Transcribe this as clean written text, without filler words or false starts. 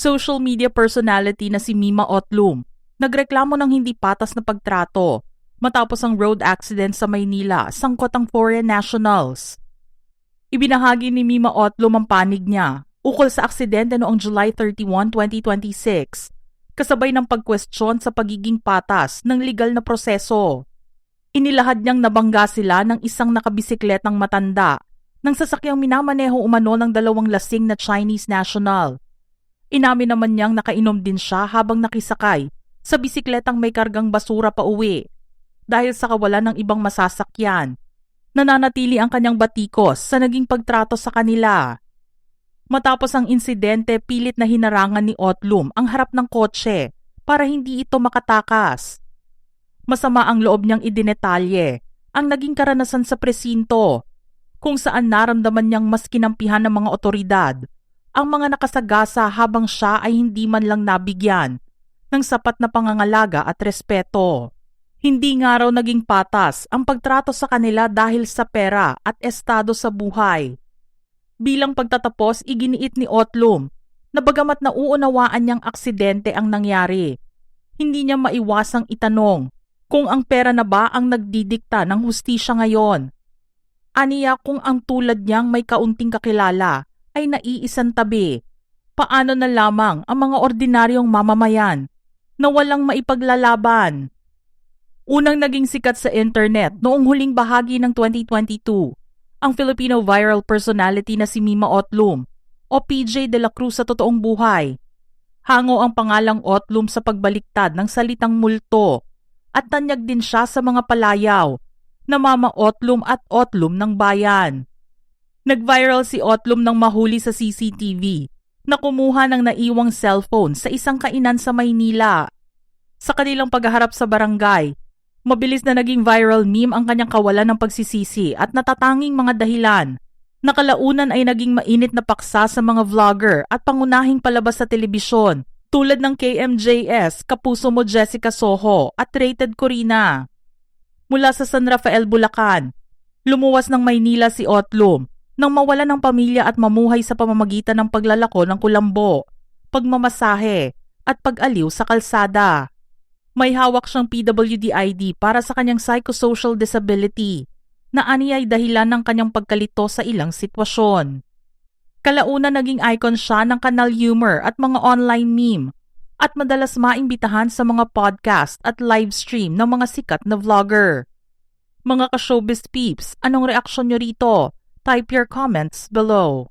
social media personality na si Mima Otlum nagreklamo ng hindi patas na pagtrato matapos ang road accident sa Maynila sangkot ang foreign nationals. Ibinahagi ni Mima Otlum ang panig niya ukol sa aksidente noong July 31, 2026, kasabay ng pagkwestiyon sa pagiging patas ng legal na proseso. Inilahad niyang nabangga sila ng isang nakabisikletang matanda ng sasakyang minamaneho umano ng dalawang lasing na Chinese national. Inamin naman niyang nakainom din siya habang nakisakay sa bisikletang may kargang basura pa uwi. Dahil sa kawalan ng ibang masasakyan, nananatili ang kanyang batikos sa naging pagtrato sa kanila. Matapos ang insidente, pilit na hinarangan ni Otlum ang harap ng kotse para hindi ito makatakas. Masama ang loob niyang idinetalye ang naging karanasan sa presinto, kung saan naramdaman niyang mas kinampihan ng mga otoridad ang mga nakasagasa habang siya ay hindi man lang nabigyan ng sapat na pangangalaga at respeto. Hindi nga raw naging patas ang pagtrato sa kanila dahil sa pera at estado sa buhay. Bilang pagtatapos, iginiit ni Otlum na bagamat nauunawaan niyang aksidente ang nangyari, hindi niya maiwasang itanong kung ang pera na ba ang nagdidikta ng hustisya ngayon. Aniya, kung ang tulad niyang may kaunting kakilala ay naiisang tabi, paano na lamang ang mga ordinaryong mamamayan na walang maipaglalaban? Unang naging sikat sa internet noong huling bahagi ng 2022, ang Filipino viral personality na si Mima Otlum o PJ de la Cruz sa totoong buhay. Hango ang pangalang Otlum sa pagbaliktad ng salitang multo at tanyag din siya sa mga palayaw na Mama Otlum at Otlum ng bayan. Nag-viral si Otlum nang mahuli sa CCTV na kumuha ng naiwang cellphone sa isang kainan sa Maynila. Sa kanilang paghaharap sa barangay, mabilis na naging viral meme ang kanyang kawalan ng pagsisisi at natatanging mga dahilan. Nakalaunan ay naging mainit na paksa sa mga vlogger at pangunahing palabas sa telebisyon tulad ng KMJS, Kapuso Mo Jessica Soho at Rated Corina. Mula sa San Rafael, Bulacan, lumuwas ng Maynila si Otlum nang mawala ng pamilya at mamuhay sa pamamagitan ng paglalako ng kulambo, pagmamasahe at pag-aliw sa kalsada. May hawak siyang PWD ID para sa kanyang psychosocial disability na aniya ay dahilan ng kanyang pagkalito sa ilang sitwasyon. Kalaunan naging icon siya ng kanal humor at mga online meme at madalas maimbitahan sa mga podcast at live stream ng mga sikat na vlogger. Mga ka-showbiz peeps, anong reaksyon nyo rito? Type your comments below.